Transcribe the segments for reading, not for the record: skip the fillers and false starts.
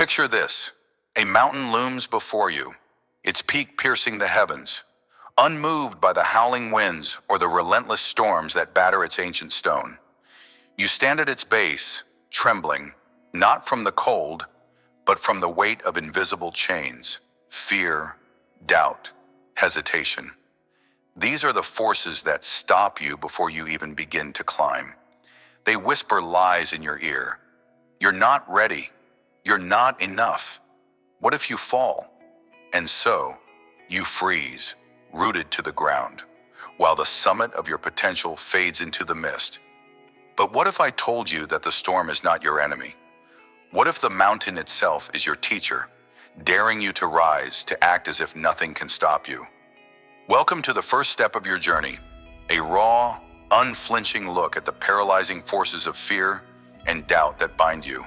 Picture this. A mountain looms before you, its peak piercing the heavens, unmoved by the howling winds or the relentless storms that batter its ancient stone. You stand at its base, trembling, not from the cold, but from the weight of invisible chains, fear, doubt, hesitation. These are the forces that stop you before you even begin to climb. They whisper lies in your ear. You're not ready. You're not enough. What if you fall? And so, you freeze, rooted to the ground, while the summit of your potential fades into the mist. But what if I told you that the storm is not your enemy? What if the mountain itself is your teacher, daring you to rise, to act as if nothing can stop you? Welcome to the first step of your journey, a raw, unflinching look at the paralyzing forces of fear and doubt that bind you.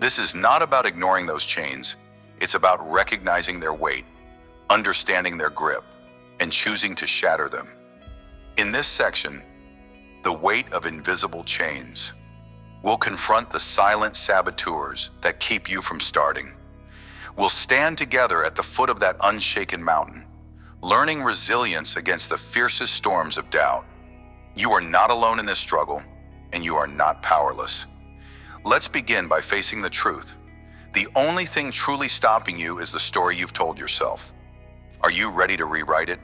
This is not about ignoring those chains. It's about recognizing their weight, understanding their grip, and choosing to shatter them. In this section, the weight of invisible chains, we'll confront the silent saboteurs that keep you from starting. We'll stand together at the foot of that unshaken mountain, learning resilience against the fiercest storms of doubt. You are not alone in this struggle, and you are not powerless. Let's begin by facing the truth. The only thing truly stopping you is the story you've told yourself. Are you ready to rewrite it?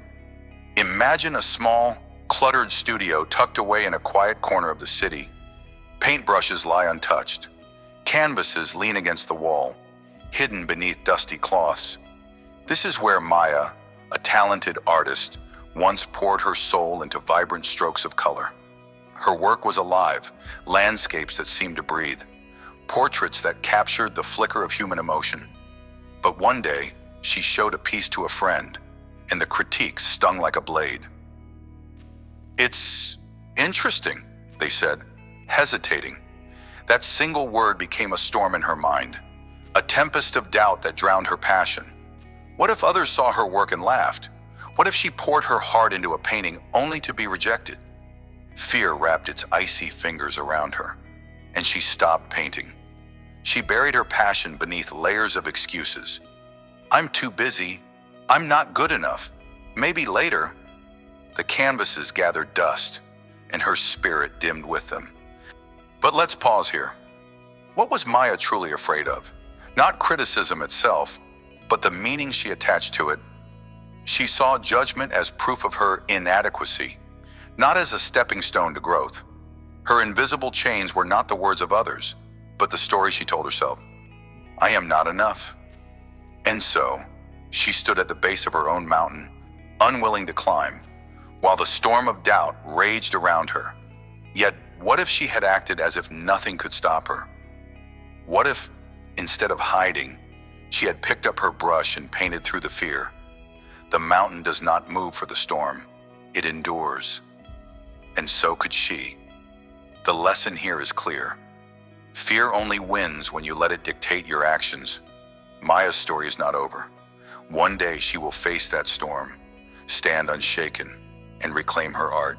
Imagine a small, cluttered studio tucked away in a quiet corner of the city. Paintbrushes lie untouched. Canvases lean against the wall, hidden beneath dusty cloths. This is where Maya, a talented artist, once poured her soul into vibrant strokes of color. Her work was alive, landscapes that seemed to breathe, portraits that captured the flicker of human emotion. But one day, she showed a piece to a friend, and the critique stung like a blade. "It's interesting," they said, hesitating. That single word became a storm in her mind, a tempest of doubt that drowned her passion. What if others saw her work and laughed? What if she poured her heart into a painting only to be rejected? Fear wrapped its icy fingers around her, and she stopped painting. She buried her passion beneath layers of excuses. "I'm too busy. I'm not good enough. Maybe later." The canvases gathered dust, and her spirit dimmed with them. But let's pause here. What was Maya truly afraid of? Not criticism itself, but the meaning she attached to it. She saw judgment as proof of her inadequacy, not as a stepping stone to growth. Her invisible chains were not the words of others, but the story she told herself. "I am not enough." And so, she stood at the base of her own mountain, unwilling to climb, while the storm of doubt raged around her. Yet, what if she had acted as if nothing could stop her? What if, instead of hiding, she had picked up her brush and painted through the fear? The mountain does not move for the storm, it endures. And so could she. The lesson here is clear. Fear only wins when you let it dictate your actions. Maya's story is not over. One day she will face that storm, stand unshaken, and reclaim her art.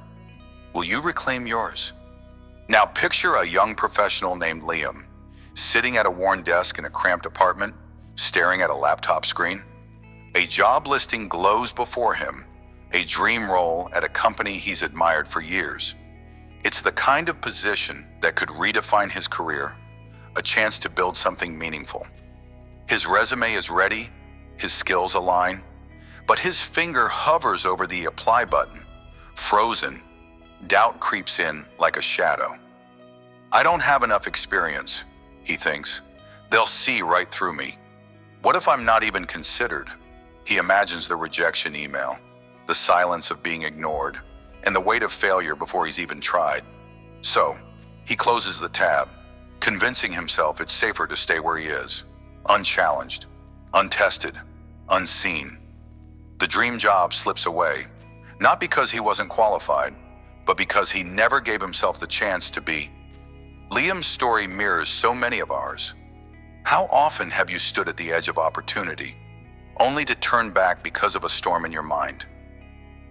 Will you reclaim yours? Now picture a young professional named Liam, sitting at a worn desk in a cramped apartment, staring at a laptop screen. A job listing glows before him, a dream role at a company he's admired for years. It's the kind of position that could redefine his career, a chance to build something meaningful. His resume is ready, his skills align, but his finger hovers over the apply button. Frozen, doubt creeps in like a shadow. "I don't have enough experience," he thinks. "They'll see right through me. What if I'm not even considered?" He imagines the rejection email, the silence of being ignored, and the weight of failure before he's even tried. So, he closes the tab, convincing himself it's safer to stay where he is, unchallenged, untested, unseen. The dream job slips away, not because he wasn't qualified, but because he never gave himself the chance to be. Liam's story mirrors so many of ours. How often have you stood at the edge of opportunity, only to turn back because of a storm in your mind?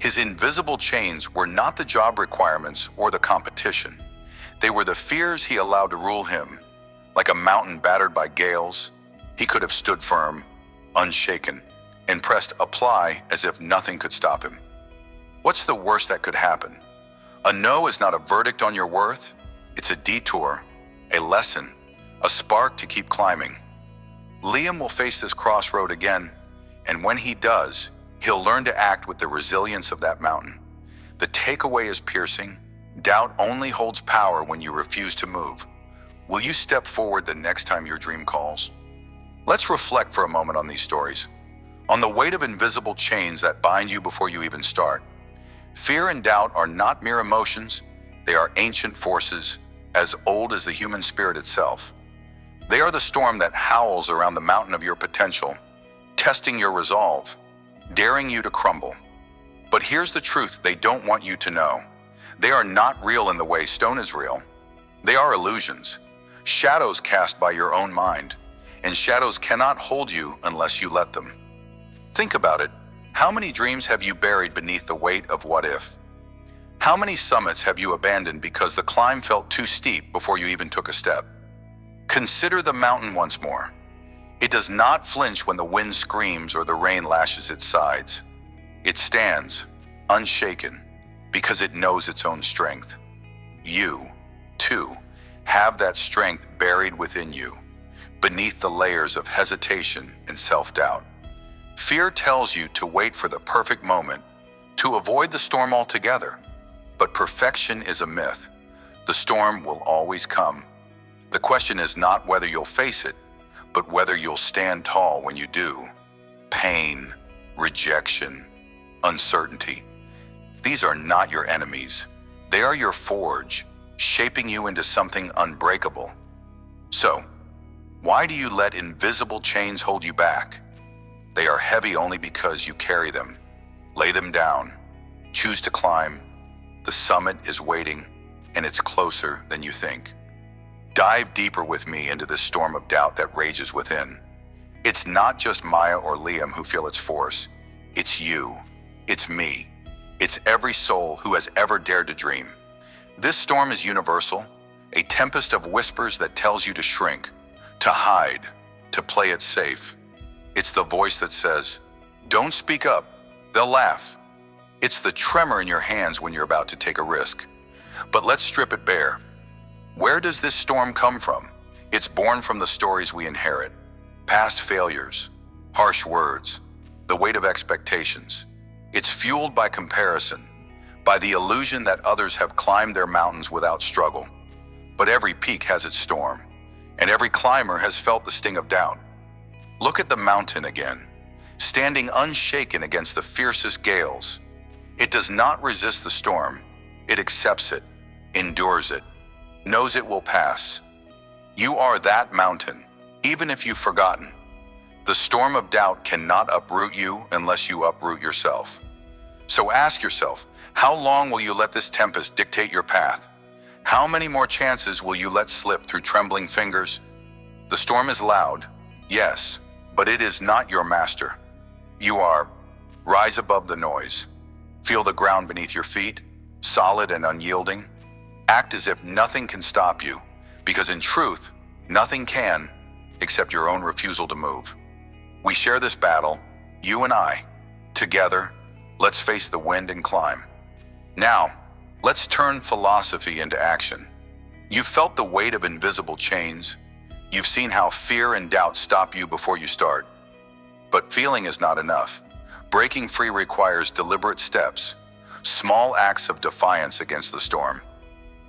His invisible chains were not the job requirements or the competition. They were the fears he allowed to rule him, like a mountain battered by gales. He could have stood firm, unshaken, and pressed apply as if nothing could stop him. What's the worst that could happen? A no is not a verdict on your worth. It's a detour, a lesson, a spark to keep climbing. Liam will face this crossroad again, and when he does, he'll learn to act with the resilience of that mountain. The takeaway is piercing. Doubt only holds power when you refuse to move. Will you step forward the next time your dream calls? Let's reflect for a moment on these stories, on the weight of invisible chains that bind you before you even start. Fear and doubt are not mere emotions. They are ancient forces, as old as the human spirit itself. They are the storm that howls around the mountain of your potential, testing your resolve, daring you to crumble. But here's the truth they don't want you to know. They are not real in the way stone is real. They are illusions, shadows cast by your own mind, and shadows cannot hold you unless you let them. Think about it. How many dreams have you buried beneath the weight of what if? How many summits have you abandoned because the climb felt too steep before you even took a step? Consider the mountain once more. It does not flinch when the wind screams or the rain lashes its sides. It stands, unshaken, because it knows its own strength. You, too, have that strength buried within you, beneath the layers of hesitation and self-doubt. Fear tells you to wait for the perfect moment, to avoid the storm altogether. But perfection is a myth. The storm will always come. The question is not whether you'll face it, but whether you'll stand tall when you do. Pain, rejection, uncertainty. These are not your enemies. They are your forge, shaping you into something unbreakable. So, why do you let invisible chains hold you back? They are heavy only because you carry them. Lay them down. Choose to climb. The summit is waiting, and it's closer than you think. Dive deeper with me into this storm of doubt that rages within. It's not just Maya or Liam who feel its force. It's you. It's me. It's every soul who has ever dared to dream. This storm is universal, a tempest of whispers that tells you to shrink, to hide, to play it safe. It's the voice that says, "Don't speak up, they'll laugh." It's the tremor in your hands when you're about to take a risk. But let's strip it bare. Where does this storm come from? It's born from the stories we inherit. Past failures, harsh words, the weight of expectations. It's fueled by comparison, by the illusion that others have climbed their mountains without struggle. But every peak has its storm, and every climber has felt the sting of doubt. Look at the mountain again, standing unshaken against the fiercest gales. It does not resist the storm. It accepts it, endures it, knows it will pass. You are that mountain, even if you've forgotten. The storm of doubt cannot uproot you unless you uproot yourself. So ask yourself, how long will you let this tempest dictate your path? How many more chances will you let slip through trembling fingers? The storm is loud, yes, but it is not your master. You are. Rise above the noise. Feel the ground beneath your feet, solid and unyielding. Act as if nothing can stop you, because in truth, nothing can, except your own refusal to move. We share this battle, you and I. Together, let's face the wind and climb. Now, let's turn philosophy into action. You've felt the weight of invisible chains. You've seen how fear and doubt stop you before you start. But feeling is not enough. Breaking free requires deliberate steps, small acts of defiance against the storm.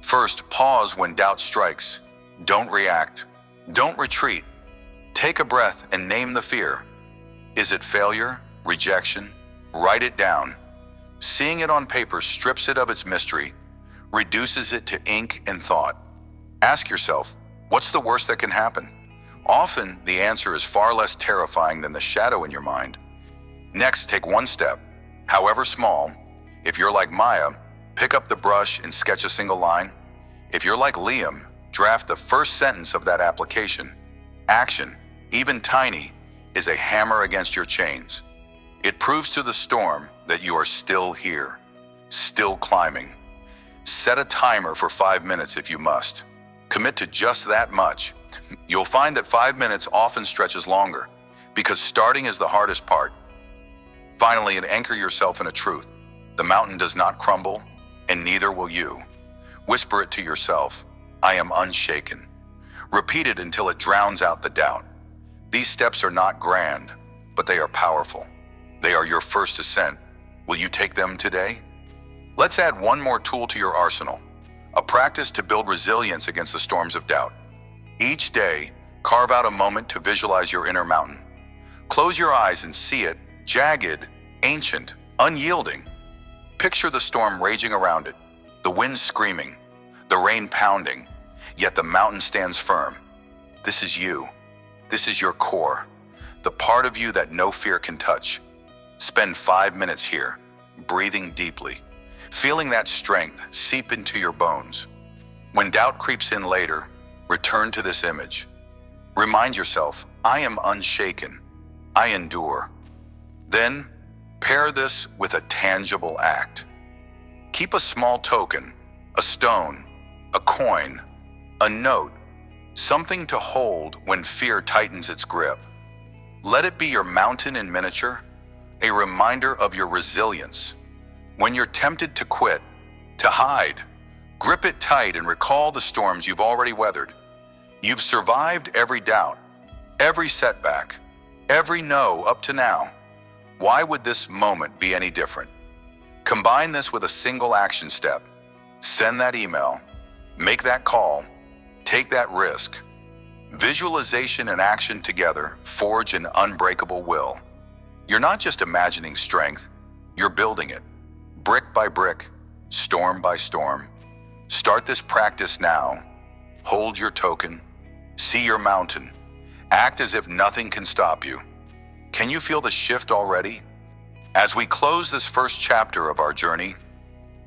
First, pause when doubt strikes. Don't react. Don't retreat. Take a breath and name the fear. Is it failure? Rejection? Write it down. Seeing it on paper strips it of its mystery, reduces it to ink and thought. Ask yourself, what's the worst that can happen? Often, the answer is far less terrifying than the shadow in your mind. Next, take one step, however small. If you're like Maya, pick up the brush and sketch a single line. If you're like Liam, draft the first sentence of that application. Action, even tiny, is a hammer against your chains. It proves to the storm that you are still here, still climbing. Set a timer for 5 minutes if you must. Commit to just that much. You'll find that 5 minutes often stretches longer because starting is the hardest part. Finally, and anchor yourself in a truth. The mountain does not crumble, and neither will you. Whisper it to yourself, I am unshaken. Repeat it until it drowns out the doubt. These steps are not grand, but they are powerful. They are your first ascent. Will you take them today? Let's add one more tool to your arsenal, a practice to build resilience against the storms of doubt. Each day, carve out a moment to visualize your inner mountain. Close your eyes and see it, jagged, ancient, unyielding. Picture the storm raging around it, the wind screaming, the rain pounding, yet the mountain stands firm. This is you. This is your core, the part of you that no fear can touch. Spend 5 minutes here, breathing deeply, feeling that strength seep into your bones. When doubt creeps in later, return to this image. Remind yourself, I am unshaken. I endure. Then, pair this with a tangible act. Keep a small token, a stone, a coin, a note, something to hold when fear tightens its grip. Let it be your mountain in miniature, a reminder of your resilience. When you're tempted to quit, to hide, grip it tight and recall the storms you've already weathered. You've survived every doubt, every setback, every no up to now. Why would this moment be any different? Combine this with a single action step. Send that email, make that call, take that risk. Visualization and action together forge an unbreakable will. You're not just imagining strength, you're building it. Brick by brick, storm by storm. Start this practice now. Hold your token. See your mountain. Act as if nothing can stop you. Can you feel the shift already? As we close this first chapter of our journey,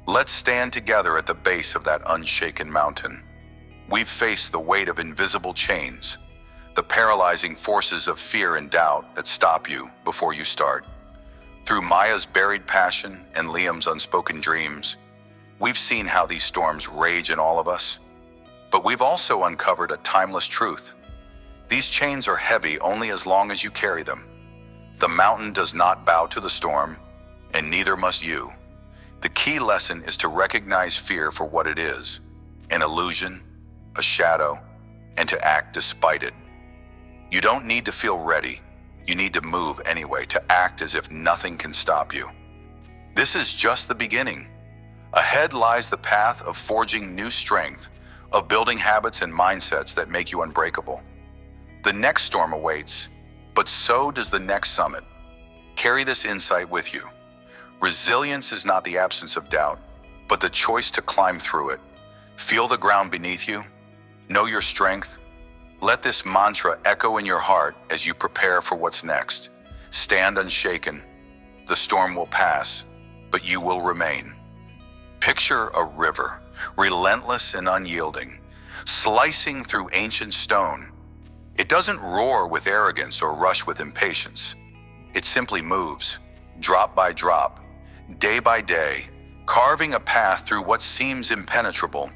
let's stand together at the base of that unshaken mountain. We've faced the weight of invisible chains, the paralyzing forces of fear and doubt that stop you before you start. Through Maya's buried passion and Liam's unspoken dreams, we've seen how these storms rage in all of us. But we've also uncovered a timeless truth. These chains are heavy only as long as you carry them. The mountain does not bow to the storm, and neither must you. The key lesson is to recognize fear for what it is, an illusion, a shadow, and to act despite it. You don't need to feel ready. You need to move anyway, to act as if nothing can stop you. This is just the beginning. Ahead lies the path of forging new strength, of building habits and mindsets that make you unbreakable. The next storm awaits, but so does the next summit. Carry this insight with you. Resilience is not the absence of doubt, but the choice to climb through it. Feel the ground beneath you. Know your strength. Let this mantra echo in your heart as you prepare for what's next. Stand unshaken. The storm will pass, but you will remain. Picture a river, relentless and unyielding, slicing through ancient stone. It doesn't roar with arrogance or rush with impatience. It simply moves, drop by drop, day by day, carving a path through what seems impenetrable.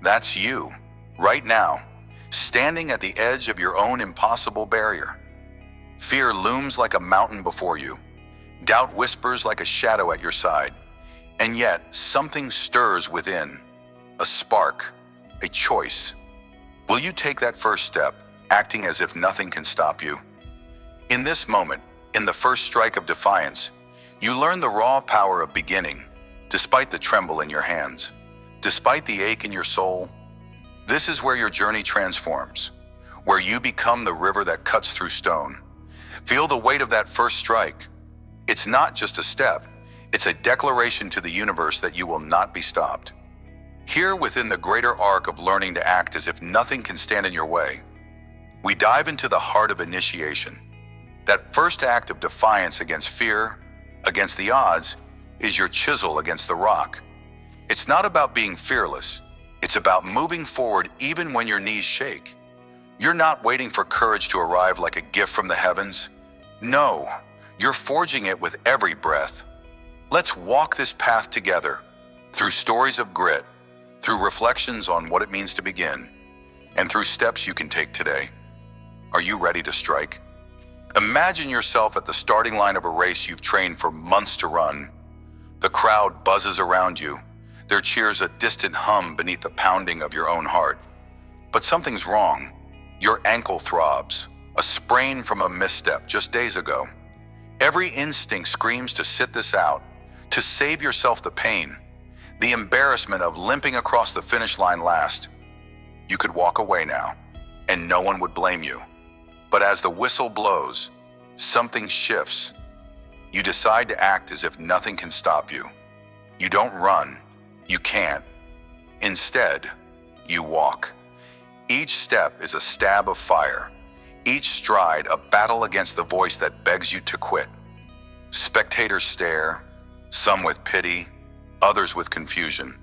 That's you, right now, standing at the edge of your own impossible barrier. Fear looms like a mountain before you. Doubt whispers like a shadow at your side. And yet, something stirs within, a spark, a choice. Will you take that first step, acting as if nothing can stop you? In this moment, in the first strike of defiance, you learn the raw power of beginning, despite the tremble in your hands, despite the ache in your soul. This is where your journey transforms, where you become the river that cuts through stone. Feel the weight of that first strike. It's not just a step, it's a declaration to the universe that you will not be stopped. Here within the greater arc of learning to act as if nothing can stand in your way, we dive into the heart of initiation. That first act of defiance against fear, against the odds, is your chisel against the rock. It's not about being fearless. It's about moving forward even when your knees shake. You're not waiting for courage to arrive like a gift from the heavens. No, you're forging it with every breath. Let's walk this path together, through stories of grit, through reflections on what it means to begin, and through steps you can take today. Are you ready to strike? Imagine yourself at the starting line of a race you've trained for months to run. The crowd buzzes around you, their cheers a distant hum beneath the pounding of your own heart. But something's wrong. Your ankle throbs, a sprain from a misstep just days ago. Every instinct screams to sit this out, to save yourself the pain, the embarrassment of limping across the finish line last. You could walk away now, and no one would blame you. But as the whistle blows, something shifts. You decide to act as if nothing can stop you. You don't run. You can't. Instead, you walk. Each step is a stab of fire. Each stride a battle against the voice that begs you to quit. Spectators stare, some with pity, others with confusion.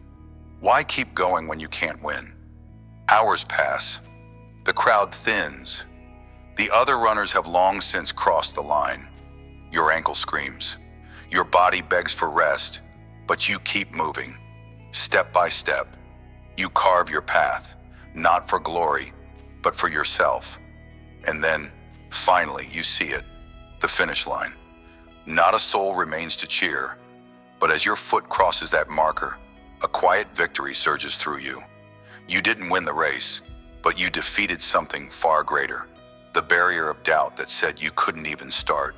Why keep going when you can't win? Hours pass. The crowd thins. The other runners have long since crossed the line. Your ankle screams. Your body begs for rest, but you keep moving. Step by step, you carve your path, not for glory, but for yourself. And then, finally, you see it, the finish line. Not a soul remains to cheer, but as your foot crosses that marker, a quiet victory surges through you. You didn't win the race, but you defeated something far greater, the barrier of doubt that said you couldn't even start.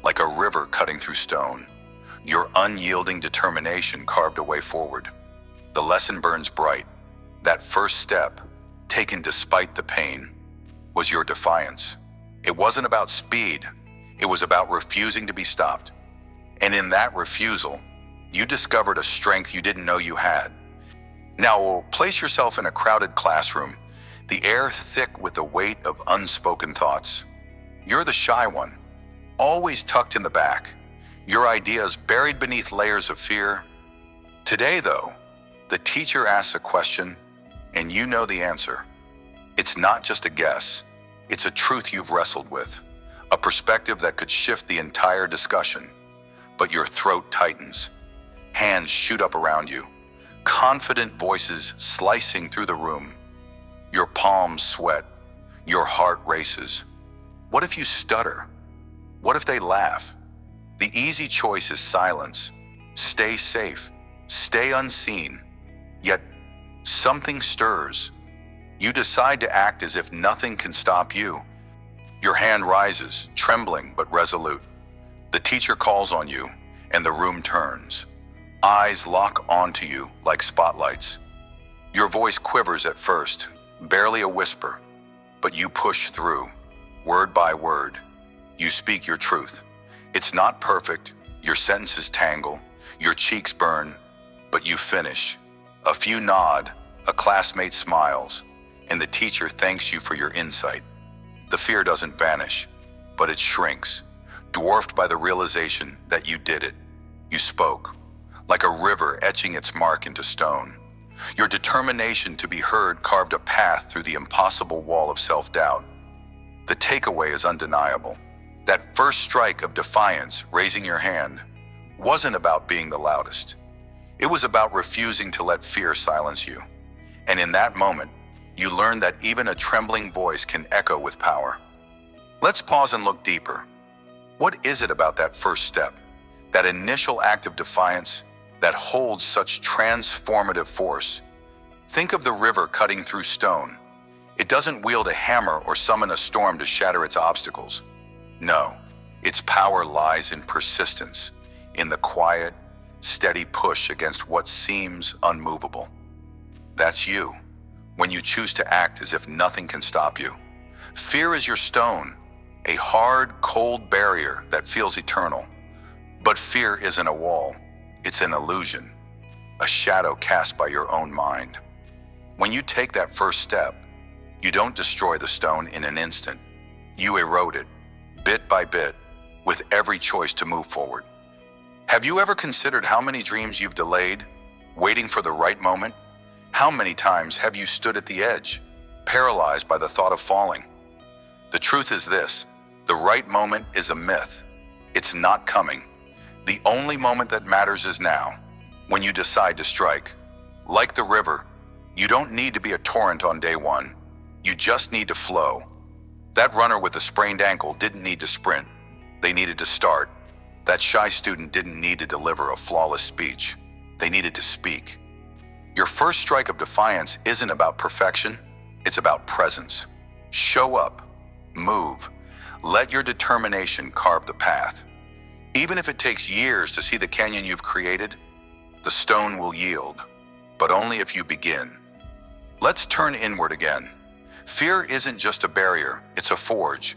Like a river cutting through stone, your unyielding determination carved a way forward. The lesson burns bright. That first step, taken despite the pain, was your defiance. It wasn't about speed. It was about refusing to be stopped. And in that refusal, you discovered a strength you didn't know you had. Now, place yourself in a crowded classroom, the air thick with the weight of unspoken thoughts. You're the shy one, always tucked in the back, your ideas buried beneath layers of fear. Today, though, the teacher asks a question, and you know the answer. It's not just a guess. It's a truth you've wrestled with, a perspective that could shift the entire discussion. But your throat tightens. Hands shoot up around you, confident voices slicing through the room. Your palms sweat. Your heart races. What if you stutter? What if they laugh? The easy choice is silence. Stay safe. Stay unseen. Yet, something stirs. You decide to act as if nothing can stop you. Your hand rises, trembling but resolute. The teacher calls on you, and the room turns. Eyes lock onto you like spotlights. Your voice quivers at first, barely a whisper, but you push through, word by word. You speak your truth. It's not perfect, your sentences tangle, your cheeks burn, but you finish. A few nod, a classmate smiles, and the teacher thanks you for your insight. The fear doesn't vanish, but it shrinks, dwarfed by the realization that you did it. You spoke, like a river etching its mark into stone. Your determination to be heard carved a path through the impossible wall of self-doubt. The takeaway is undeniable. That first strike of defiance, raising your hand, wasn't about being the loudest. It was about refusing to let fear silence you. And in that moment, you learned that even a trembling voice can echo with power. Let's pause and look deeper. What is it about that first step, that initial act of defiance, that holds such transformative force? Think of the river cutting through stone. It doesn't wield a hammer or summon a storm to shatter its obstacles. No, its power lies in persistence, in the quiet, steady push against what seems unmovable. That's you, when you choose to act as if nothing can stop you. Fear is your stone, a hard, cold barrier that feels eternal. But fear isn't a wall, it's an illusion, a shadow cast by your own mind. When you take that first step, you don't destroy the stone in an instant. You erode it, bit by bit, with every choice to move forward. Have you ever considered how many dreams you've delayed, waiting for the right moment? How many times have you stood at the edge, paralyzed by the thought of falling? The truth is this: the right moment is a myth. It's not coming. The only moment that matters is now, when you decide to strike. Like the river, you don't need to be a torrent on day one. You just need to flow. That runner with a sprained ankle didn't need to sprint. They needed to start. That shy student didn't need to deliver a flawless speech. They needed to speak. Your first strike of defiance isn't about perfection. It's about presence. Show up. Move. Let your determination carve the path. Even if it takes years to see the canyon you've created, the stone will yield, but only if you begin. Let's turn inward again. Fear isn't just a barrier, it's a forge.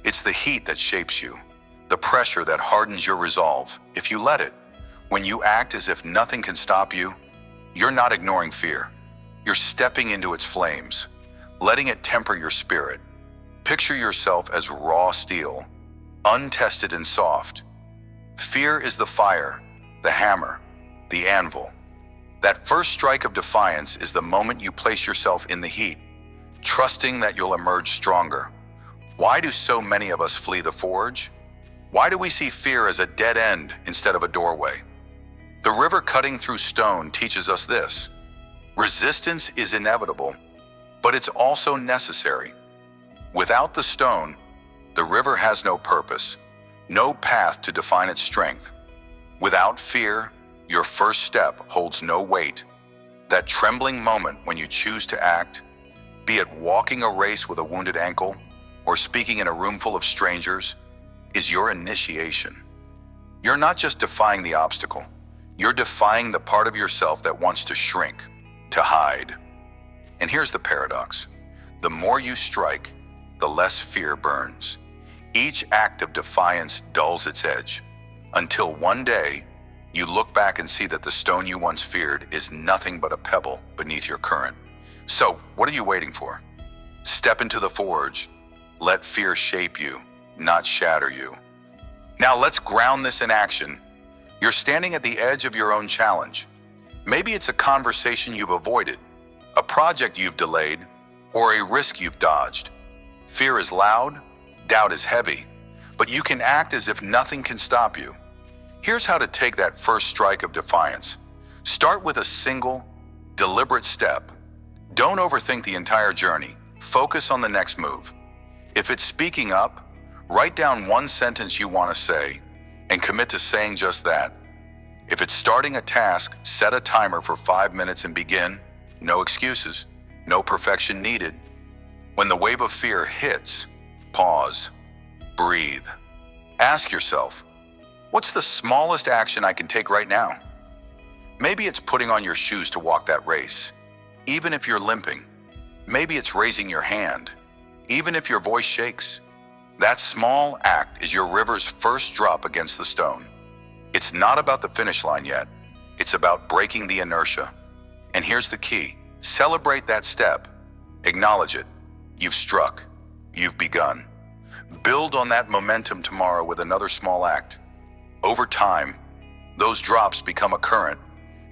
It's the heat that shapes you, the pressure that hardens your resolve, if you let it. When you act as if nothing can stop you, you're not ignoring fear. You're stepping into its flames, letting it temper your spirit. Picture yourself as raw steel, untested and soft. Fear is the fire, the hammer, the anvil. That first strike of defiance is the moment you place yourself in the heat, trusting that you'll emerge stronger. Why do so many of us flee the forge? Why do we see fear as a dead end instead of a doorway? The river cutting through stone teaches us this. Resistance is inevitable, but it's also necessary. Without the stone, the river has no purpose, no path to define its strength. Without fear, your first step holds no weight. That trembling moment when you choose to act, be it walking a race with a wounded ankle or speaking in a room full of strangers, is your initiation. You're not just defying the obstacle, you're defying the part of yourself that wants to shrink, to hide. And here's the paradox. The more you strike, the less fear burns. Each act of defiance dulls its edge, until one day, you look back and see that the stone you once feared is nothing but a pebble beneath your current. So, what are you waiting for? Step into the forge. Let fear shape you, not shatter you. Now let's ground this in action. You're standing at the edge of your own challenge. Maybe it's a conversation you've avoided, a project you've delayed, or a risk you've dodged. Fear is loud, doubt is heavy, but you can act as if nothing can stop you. Here's how to take that first strike of defiance. Start with a single, deliberate step. Don't overthink the entire journey. Focus on the next move. If it's speaking up, write down one sentence you want to say and commit to saying just that. If it's starting a task, set a timer for 5 minutes and begin. No excuses, no perfection needed. When the wave of fear hits, pause, breathe. Ask yourself, what's the smallest action I can take right now? Maybe it's putting on your shoes to walk that race, even if you're limping. Maybe it's raising your hand, even if your voice shakes. That small act is your river's first drop against the stone. It's not about the finish line yet. It's about breaking the inertia. And here's the key. Celebrate that step. Acknowledge it. You've struck. You've begun. Build on that momentum tomorrow with another small act. Over time, those drops become a current,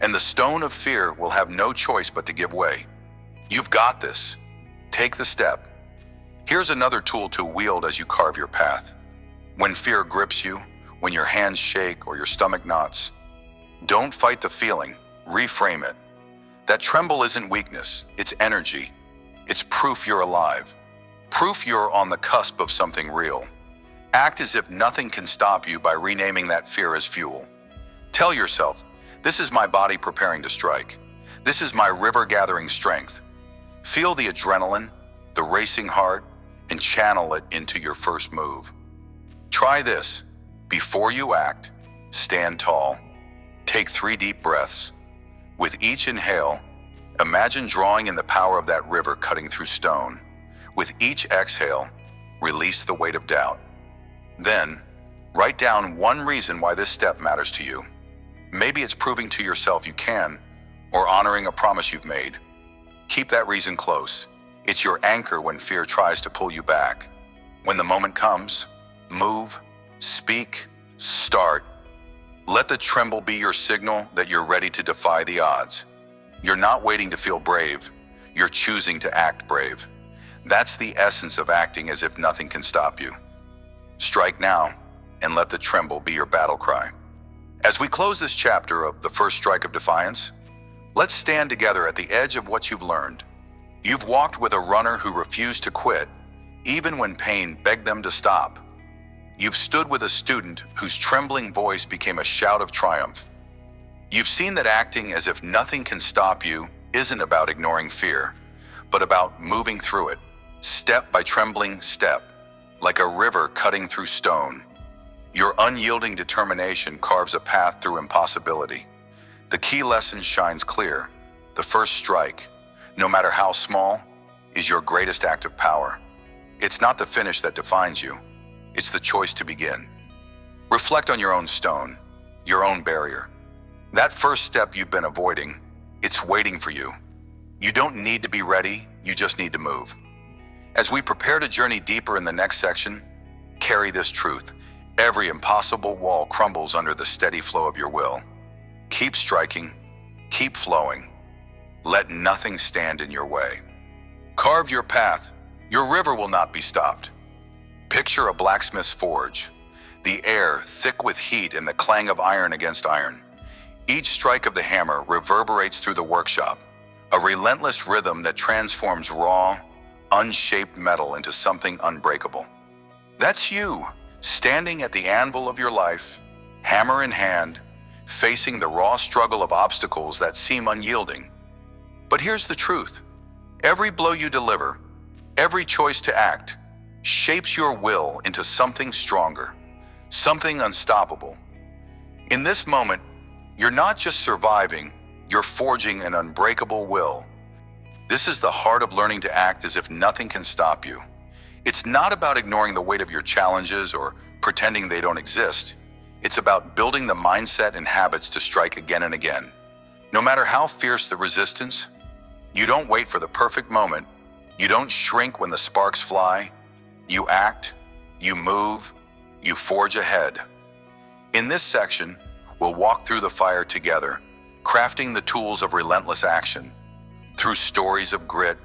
and the stone of fear will have no choice but to give way. You've got this. Take the step. Here's another tool to wield as you carve your path. When fear grips you, when your hands shake or your stomach knots, don't fight the feeling, reframe it. That tremble isn't weakness, it's energy. It's proof you're alive. Proof you're on the cusp of something real. Act as if nothing can stop you by renaming that fear as fuel. Tell yourself, this is my body preparing to strike. This is my river gathering strength. Feel the adrenaline, the racing heart, and channel it into your first move. Try this. Before you act, stand tall. Take 3 deep breaths. With each inhale, imagine drawing in the power of that river cutting through stone. With each exhale, release the weight of doubt. Then, write down one reason why this step matters to you. Maybe it's proving to yourself you can, or honoring a promise you've made. Keep that reason close. It's your anchor when fear tries to pull you back. When the moment comes, move, speak, start. Let the tremble be your signal that you're ready to defy the odds. You're not waiting to feel brave. You're choosing to act brave. That's the essence of acting as if nothing can stop you. Strike now and let the tremble be your battle cry. As we close this chapter of the first strike of defiance, let's stand together at the edge of what you've learned. You've walked with a runner who refused to quit, even when pain begged them to stop. You've stood with a student whose trembling voice became a shout of triumph. You've seen that acting as if nothing can stop you isn't about ignoring fear, but about moving through it, step by trembling step, like a river cutting through stone. Your unyielding determination carves a path through impossibility. The key lesson shines clear. The first strike, no matter how small, is your greatest act of power. It's not the finish that defines you. It's the choice to begin. Reflect on your own stone, your own barrier. That first step you've been avoiding, it's waiting for you. You don't need to be ready, you just need to move. As we prepare to journey deeper in the next section, carry this truth. Every impossible wall crumbles under the steady flow of your will. Keep striking, keep flowing. Let nothing stand in your way. Carve your path. Your river will not be stopped. Picture a blacksmith's forge, the air thick with heat and the clang of iron against iron. Each strike of the hammer reverberates through the workshop, a relentless rhythm that transforms raw, unshaped metal into something unbreakable. That's you, standing at the anvil of your life, hammer in hand, facing the raw struggle of obstacles that seem unyielding. But here's the truth. Every blow you deliver, every choice to act, shapes your will into something stronger, something unstoppable. In this moment, you're not just surviving, you're forging an unbreakable will. This is the heart of learning to act as if nothing can stop you. It's not about ignoring the weight of your challenges or pretending they don't exist. It's about building the mindset and habits to strike again and again. No matter how fierce the resistance, you don't wait for the perfect moment. You don't shrink when the sparks fly. You act, you move, you forge ahead. In this section, we'll walk through the fire together, crafting the tools of relentless action. Through stories of grit,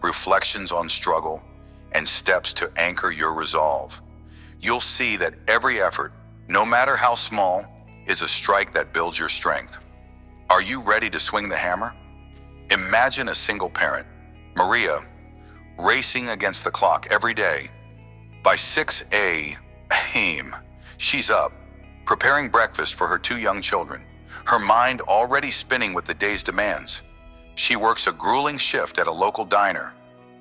reflections on struggle, and steps to anchor your resolve. You'll see that every effort, no matter how small, is a strike that builds your strength. Are you ready to swing the hammer? Imagine a single parent, Maria, racing against the clock every day. By 6 a.m., she's up, preparing breakfast for her 2 young children, her mind already spinning with the day's demands. She works a grueling shift at a local diner,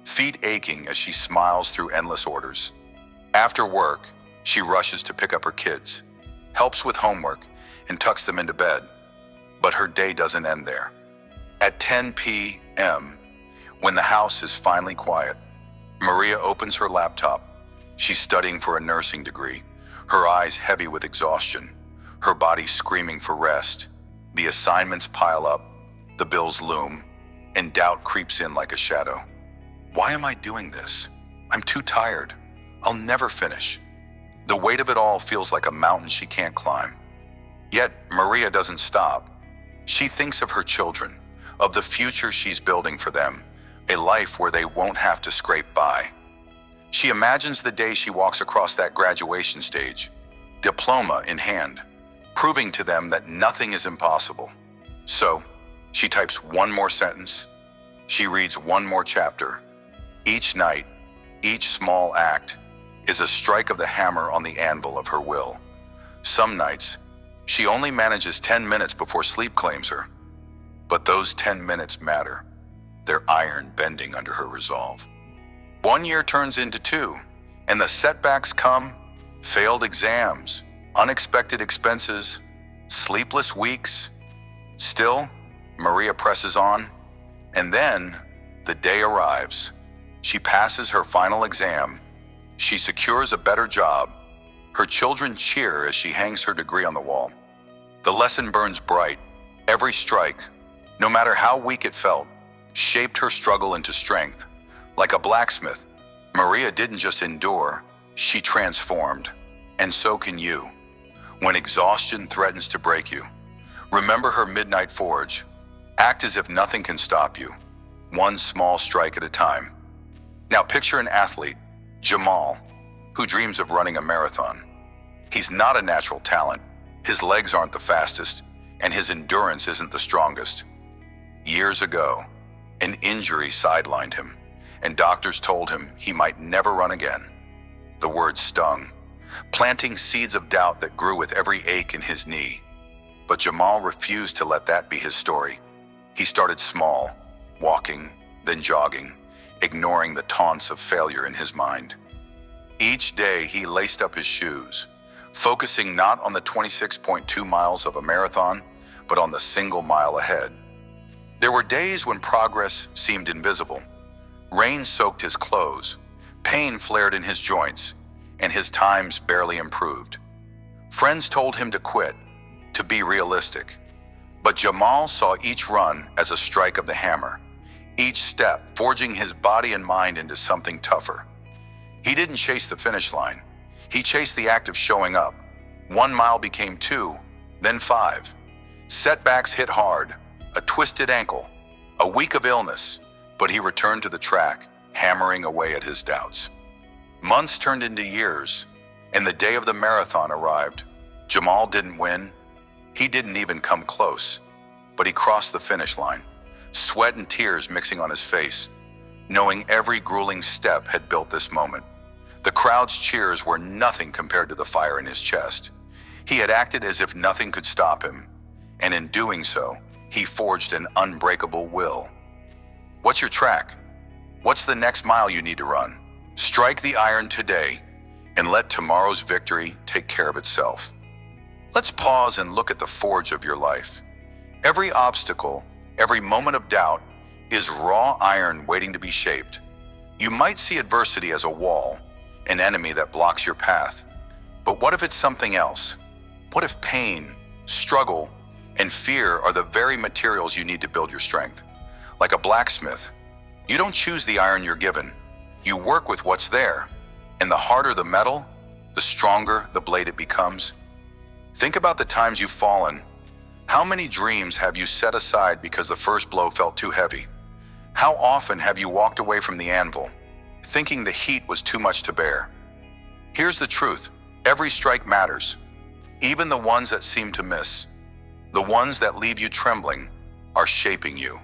feet aching as she smiles through endless orders. After work, she rushes to pick up her kids, helps with homework, and tucks them into bed. But her day doesn't end there. At 10 p.m., when the house is finally quiet, Maria opens her laptop. She's studying for a nursing degree, her eyes heavy with exhaustion, her body screaming for rest. The assignments pile up, the bills loom, and doubt creeps in like a shadow. Why am I doing this? I'm too tired. I'll never finish. The weight of it all feels like a mountain she can't climb. Yet Maria doesn't stop. She thinks of her children, of the future she's building for them, a life where they won't have to scrape by. She imagines the day she walks across that graduation stage, diploma in hand, proving to them that nothing is impossible. So, she types one more sentence. She reads one more chapter. Each night, each small act is a strike of the hammer on the anvil of her will. Some nights, she only manages 10 minutes before sleep claims her. But those 10 minutes matter. They're iron bending under her resolve. 1 year turns into 2, and the setbacks come: failed exams, unexpected expenses, sleepless weeks. Still, Maria presses on, and then the day arrives. She passes her final exam. She secures a better job. Her children cheer as she hangs her degree on the wall. The lesson burns bright. Every strike, no matter how weak it felt, shaped her struggle into strength. Like a blacksmith, Maria didn't just endure, she transformed. And so can you. When exhaustion threatens to break you, remember her midnight forge. Act as if nothing can stop you, one small strike at a time. Now picture an athlete, Jamal, who dreams of running a marathon. He's not a natural talent. His legs aren't the fastest, and his endurance isn't the strongest. Years ago, An injury sidelined him, and doctors told him he might never run again. The words stung, planting seeds of doubt that grew with every ache in his knee. But Jamal refused to let that be his story. He started small, walking, then jogging, ignoring the taunts of failure in his mind. Each day he laced up his shoes, focusing not on the 26.2 miles of a marathon, but on the single mile ahead. There were days when progress seemed invisible. Rain soaked his clothes, pain flared in his joints, and his times barely improved. Friends told him to quit, to be realistic. But Jamal saw each run as a strike of the hammer, each step forging his body and mind into something tougher. He didn't chase the finish line. He chased the act of showing up. 1 mile became 2, then 5. Setbacks hit hard, a twisted ankle, a week of illness, but he returned to the track, hammering away at his doubts. Months turned into years, and the day of the marathon arrived. Jamal didn't win. He didn't even come close, but he crossed the finish line, sweat and tears mixing on his face, knowing every grueling step had built this moment. The crowd's cheers were nothing compared to the fire in his chest. He had acted as if nothing could stop him, and in doing so, he forged an unbreakable will. What's your track? What's the next mile you need to run? Strike the iron today, and let tomorrow's victory take care of itself. Let's pause and look at the forge of your life. Every obstacle, every moment of doubt, is raw iron waiting to be shaped. You might see adversity as a wall, an enemy that blocks your path. But what if it's something else? What if pain, struggle, and fear are the very materials you need to build your strength? Like a blacksmith, you don't choose the iron you're given. You work with what's there. And the harder the metal, the stronger the blade it becomes. Think about the times you've fallen. How many dreams have you set aside because the first blow felt too heavy? How often have you walked away from the anvil, thinking the heat was too much to bear? Here's the truth. Every strike matters. Even the ones that seem to miss. The ones that leave you trembling are shaping you.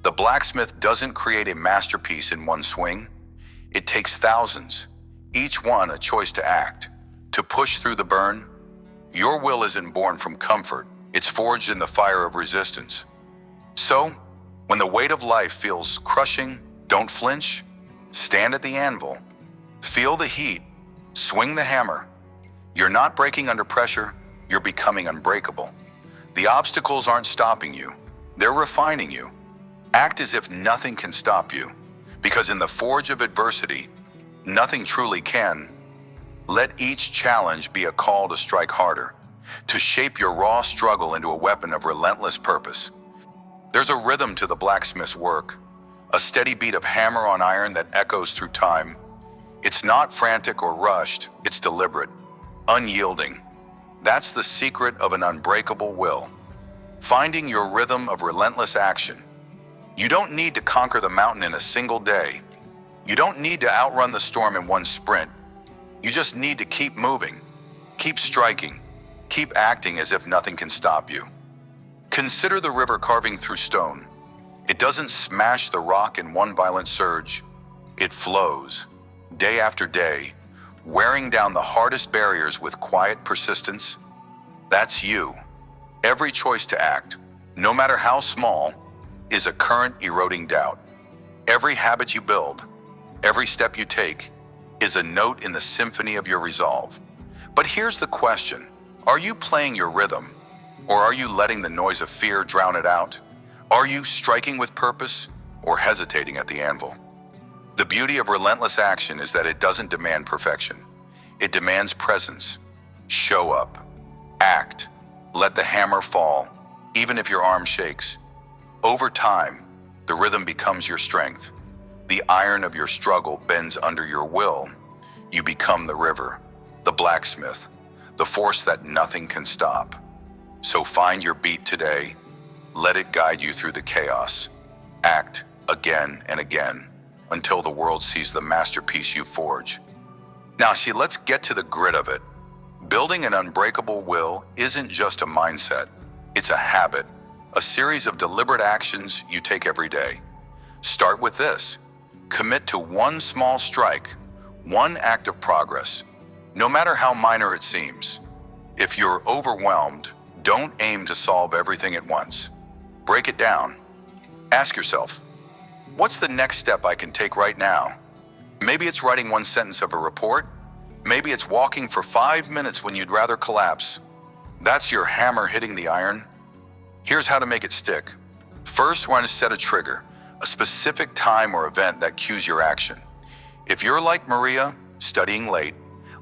The blacksmith doesn't create a masterpiece in one swing. It takes thousands, each one a choice to act, to push through the burn. Your will isn't born from comfort. It's forged in the fire of resistance. So, when the weight of life feels crushing, don't flinch. Stand at the anvil. Feel the heat. Swing the hammer. You're not breaking under pressure. You're becoming unbreakable. The obstacles aren't stopping you. They're refining you. Act as if nothing can stop you, because in the forge of adversity, nothing truly can. Let each challenge be a call to strike harder, to shape your raw struggle into a weapon of relentless purpose. There's a rhythm to the blacksmith's work, a steady beat of hammer on iron that echoes through time. It's not frantic or rushed, it's deliberate, unyielding. That's the secret of an unbreakable will. Finding your rhythm of relentless action. You don't need to conquer the mountain in a single day. You don't need to outrun the storm in one sprint. You just need to keep moving, keep striking, keep acting as if nothing can stop you. Consider the river carving through stone. It doesn't smash the rock in one violent surge. It flows, day after day, wearing down the hardest barriers with quiet persistence. That's you. Every choice to act, no matter how small, is a current eroding doubt. Every habit you build, every step you take, is a note in the symphony of your resolve. But here's the question. Are you playing your rhythm, or are you letting the noise of fear drown it out? Are you striking with purpose, or hesitating at the anvil? The beauty of relentless action is that it doesn't demand perfection. It demands presence. Show up. Act. Let the hammer fall, even if your arm shakes. Over time, the rhythm becomes your strength. The iron of your struggle bends under your will. You become the river, the blacksmith, the force that nothing can stop. So find your beat today. Let it guide you through the chaos. Act again and again until the world sees the masterpiece you forge. Now, let's get to the grit of it. Building an unbreakable will isn't just a mindset. It's a habit, a series of deliberate actions you take every day. Start with this. Commit to one small strike, one act of progress, no matter how minor it seems. If you're overwhelmed, don't aim to solve everything at once. Break it down. Ask yourself, what's the next step I can take right now? Maybe it's writing one sentence of a report. Maybe it's walking for 5 minutes when you'd rather collapse. That's your hammer hitting the iron. Here's how to make it stick. First, we're going to set a trigger, a specific time or event that cues your action. If you're like Maria, studying late,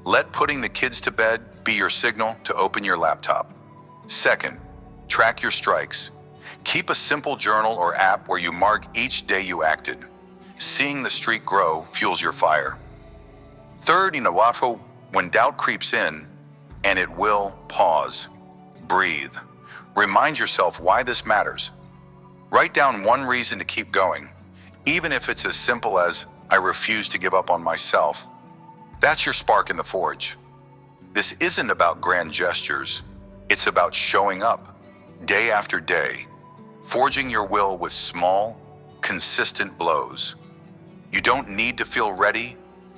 let putting the kids to bed be your signal to open your laptop. Second, track your strikes. Keep a simple journal or app where you mark each day you acted. Seeing the streak grow fuels your fire. Third, when doubt creeps in, and it will, pause. Breathe. Remind yourself why this matters. Write down one reason to keep going, even if it's as simple as, I refuse to give up on myself. That's your spark in the forge. This isn't about grand gestures. It's about showing up, day after day, forging your will with small, consistent blows. You don't need to feel ready.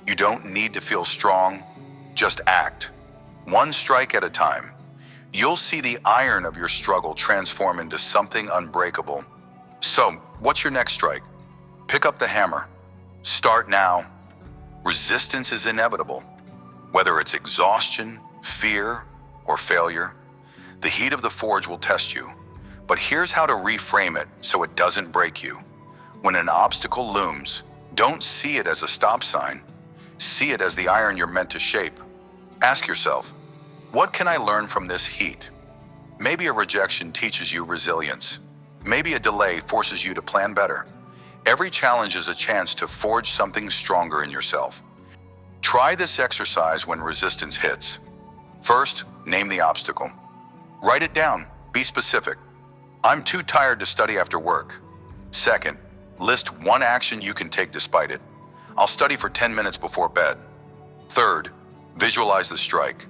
You don't need to feel strong. Just act, one strike at a time. You'll see the iron of your struggle transform into something unbreakable. So, what's your next strike? Pick up the hammer. Start now. Resistance is inevitable. Whether it's exhaustion, fear, or failure, the heat of the forge will test you. But here's how to reframe it so it doesn't break you. When an obstacle looms, don't see it as a stop sign. See it as the iron you're meant to shape. Ask yourself, what can I learn from this heat? Maybe a rejection teaches you resilience. Maybe a delay forces you to plan better. Every challenge is a chance to forge something stronger in yourself. Try this exercise when resistance hits. First, name the obstacle. Write it down. Be specific. I'm too tired to study after work. Second, list one action you can take despite it. I'll study for 10 minutes before bed. Third, visualize the strike.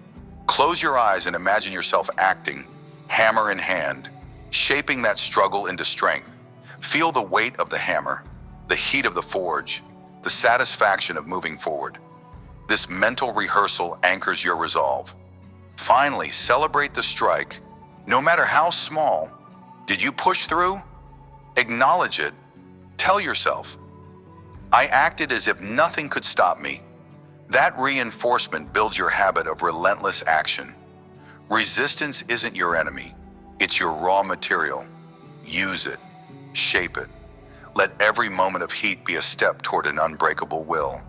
Close your eyes and imagine yourself acting, hammer in hand, shaping that struggle into strength. Feel the weight of the hammer, the heat of the forge, the satisfaction of moving forward. This mental rehearsal anchors your resolve. Finally, celebrate the strike. No matter how small, did you push through? Acknowledge it. Tell yourself, I acted as if nothing could stop me. That reinforcement builds your habit of relentless action. Resistance isn't your enemy. It's your raw material. Use it. Shape it. Let every moment of heat be a step toward an unbreakable will.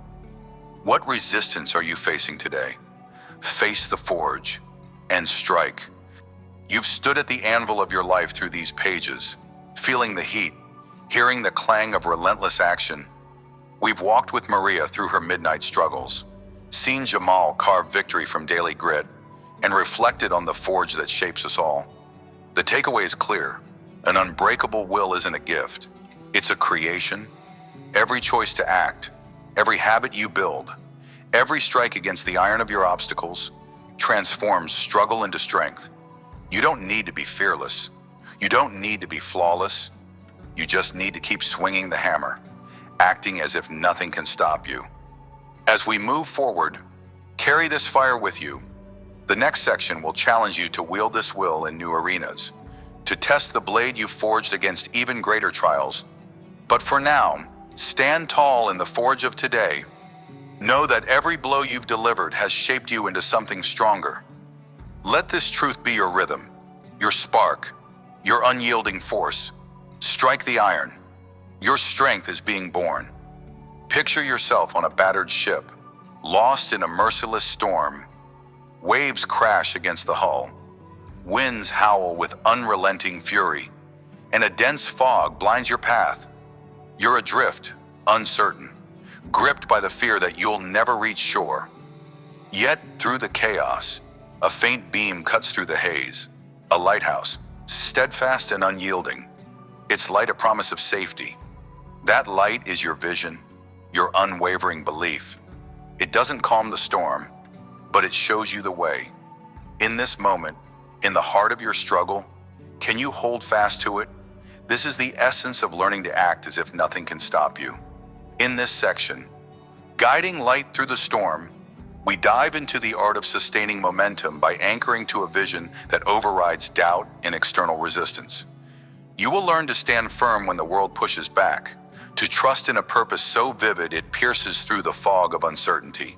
What resistance are you facing today? Face the forge and strike. You've stood at the anvil of your life through these pages, feeling the heat, hearing the clang of relentless action. We've walked with Maria through her midnight struggles, seen Jamal carve victory from daily grit, and reflected on the forge that shapes us all. The takeaway is clear. An unbreakable will isn't a gift. It's a creation. Every choice to act, every habit you build, every strike against the iron of your obstacles transforms struggle into strength. You don't need to be fearless. You don't need to be flawless. You just need to keep swinging the hammer, acting as if nothing can stop you. As we move forward, carry this fire with you. The next section will challenge you to wield this will in new arenas, to test the blade you forged against even greater trials. But for now, stand tall in the forge of today. Know that every blow you've delivered has shaped you into something stronger. Let this truth be your rhythm, your spark, your unyielding force. Strike the iron. Your strength is being born. Picture yourself on a battered ship, lost in a merciless storm. Waves crash against the hull. Winds howl with unrelenting fury, and a dense fog blinds your path. You're adrift, uncertain, gripped by the fear that you'll never reach shore. Yet, through the chaos, a faint beam cuts through the haze, a lighthouse, steadfast and unyielding. Its light a promise of safety. That light is your vision, your unwavering belief. It doesn't calm the storm, but it shows you the way. In this moment, in the heart of your struggle, can you hold fast to it? This is the essence of learning to act as if nothing can stop you. In this section, guiding light through the storm, we dive into the art of sustaining momentum by anchoring to a vision that overrides doubt and external resistance. You will learn to stand firm when the world pushes back, to trust in a purpose so vivid it pierces through the fog of uncertainty.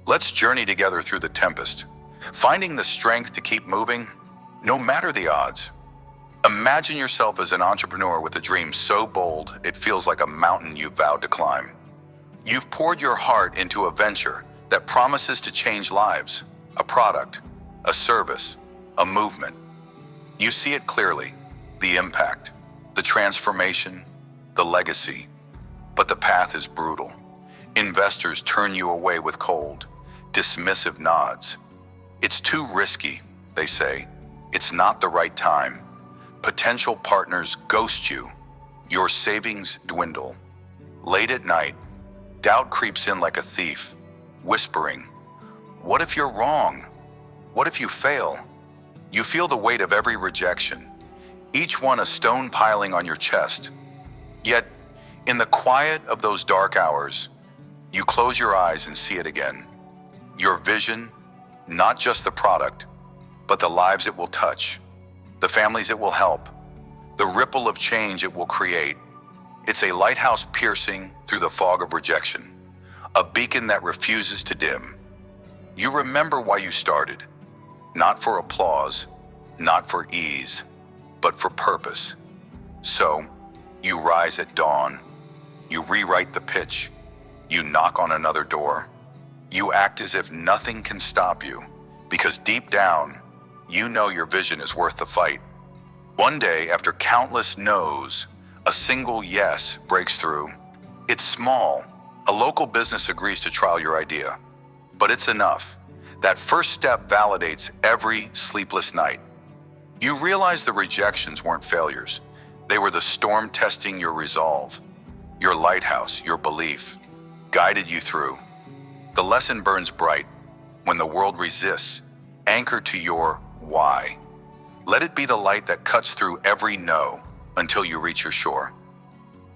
Let's journey together through the tempest, finding the strength to keep moving, no matter the odds. Imagine yourself as an entrepreneur with a dream so bold it feels like a mountain you've vowed to climb. You've poured your heart into a venture that promises to change lives, a product, a service, a movement. You see it clearly, the impact, the transformation, the legacy. But the path is brutal. Investors turn you away with cold, dismissive nods. It's too risky, they say. It's not the right time. Potential partners ghost you. Your savings dwindle. Late at night, doubt creeps in like a thief, whispering, "What if you're wrong? What if you fail?" You feel the weight of every rejection, each one a stone piling on your chest. Yet, in the quiet of those dark hours, you close your eyes and see it again. Your vision, not just the product, but the lives it will touch, the families it will help, the ripple of change it will create. It's a lighthouse piercing through the fog of rejection, a beacon that refuses to dim. You remember why you started, not for applause, not for ease, but for purpose. So, you rise at dawn, you rewrite the pitch, you knock on another door. You act as if nothing can stop you, because deep down, you know your vision is worth the fight. One day, after countless no's, a single yes breaks through. It's small. A local business agrees to trial your idea. But it's enough. That first step validates every sleepless night. You realize the rejections weren't failures. They were the storm testing your resolve. Your lighthouse, your belief, guided you through. The lesson burns bright when the world resists, anchored to your why. Let it be the light that cuts through every no until you reach your shore.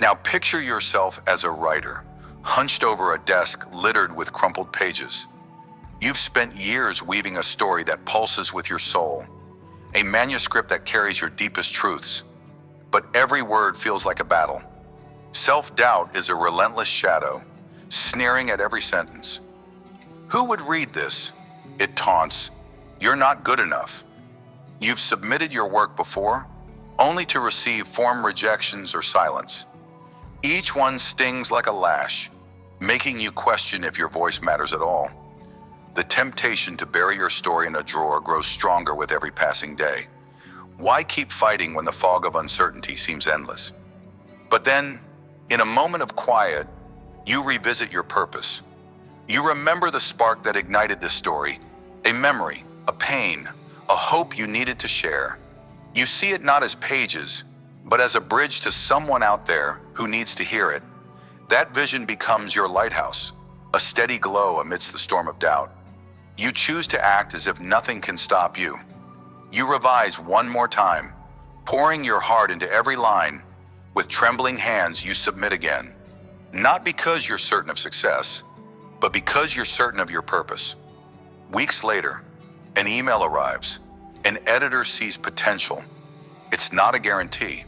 Now picture yourself as a writer, hunched over a desk littered with crumpled pages. You've spent years weaving a story that pulses with your soul, a manuscript that carries your deepest truths. But every word feels like a battle. Self-doubt is a relentless shadow, sneering at every sentence. Who would read this? It taunts. You're not good enough. You've submitted your work before, only to receive form rejections or silence. Each one stings like a lash, making you question if your voice matters at all. The temptation to bury your story in a drawer grows stronger with every passing day. Why keep fighting when the fog of uncertainty seems endless? But then, in a moment of quiet, you revisit your purpose. You remember the spark that ignited this story, a memory, a pain, a hope you needed to share. You see it not as pages, but as a bridge to someone out there who needs to hear it. That vision becomes your lighthouse, a steady glow amidst the storm of doubt. You choose to act as if nothing can stop you. You revise one more time, pouring your heart into every line. With trembling hands, you submit again. Not because you're certain of success, but because you're certain of your purpose. Weeks later, an email arrives. An editor sees potential. It's not a guarantee,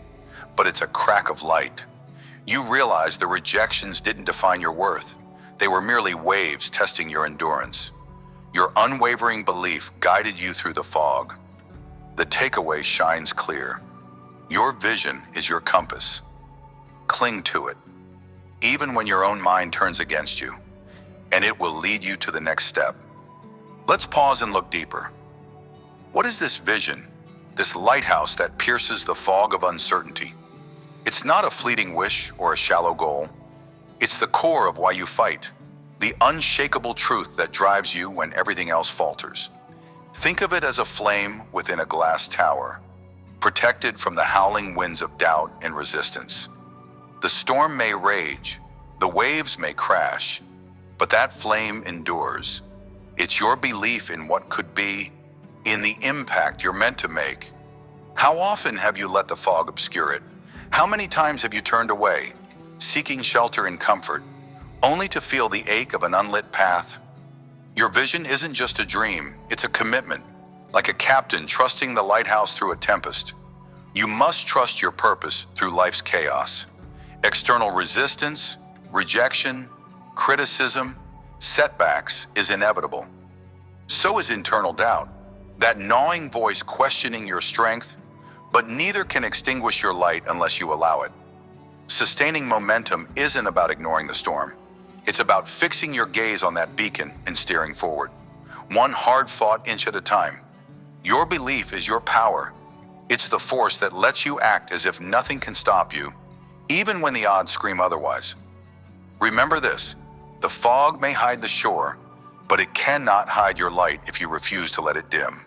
but it's a crack of light. You realize the rejections didn't define your worth. They were merely waves testing your endurance. Your unwavering belief guided you through the fog. The takeaway shines clear. Your vision is your compass. Cling to it, even when your own mind turns against you, and it will lead you to the next step. Let's pause and look deeper. What is this vision, this lighthouse that pierces the fog of uncertainty? It's not a fleeting wish or a shallow goal. It's the core of why you fight, the unshakable truth that drives you when everything else falters. Think of it as a flame within a glass tower, protected from the howling winds of doubt and resistance. The storm may rage, the waves may crash, but that flame endures. It's your belief in what could be, in the impact you're meant to make. How often have you let the fog obscure it, How many times have you turned away, seeking shelter and comfort, only to feel the ache of an unlit path? Your vision isn't just a dream, it's a commitment, like a captain trusting the lighthouse through a tempest. You must trust your purpose through life's chaos. External resistance, rejection, criticism, setbacks is inevitable. So is internal doubt, that gnawing voice questioning your strength, but neither can extinguish your light unless you allow it. Sustaining momentum isn't about ignoring the storm. It's about fixing your gaze on that beacon and steering forward, one hard-fought inch at a time. Your belief is your power. It's the force that lets you act as if nothing can stop you, even when the odds scream otherwise. Remember this, the fog may hide the shore, but it cannot hide your light if you refuse to let it dim.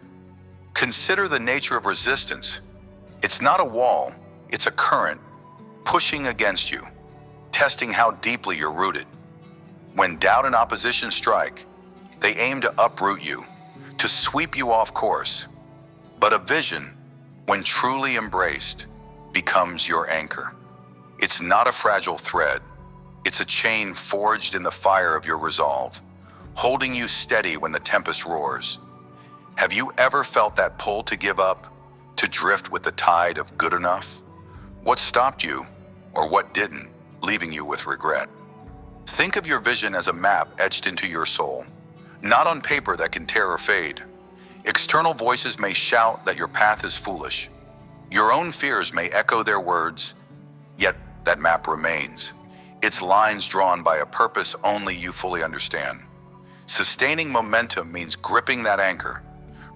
Consider the nature of resistance. It's not a wall, it's a current, pushing against you, testing how deeply you're rooted. When doubt and opposition strike, they aim to uproot you, to sweep you off course. But a vision, when truly embraced, becomes your anchor. It's not a fragile thread. It's a chain forged in the fire of your resolve, holding you steady when the tempest roars. Have you ever felt that pull to give up, to drift with the tide of good enough? What stopped you, or what didn't, leaving you with regret? Think of your vision as a map etched into your soul, not on paper that can tear or fade. External voices may shout that your path is foolish. Your own fears may echo their words, yet that map remains. Its lines drawn by a purpose only you fully understand. Sustaining momentum means gripping that anchor,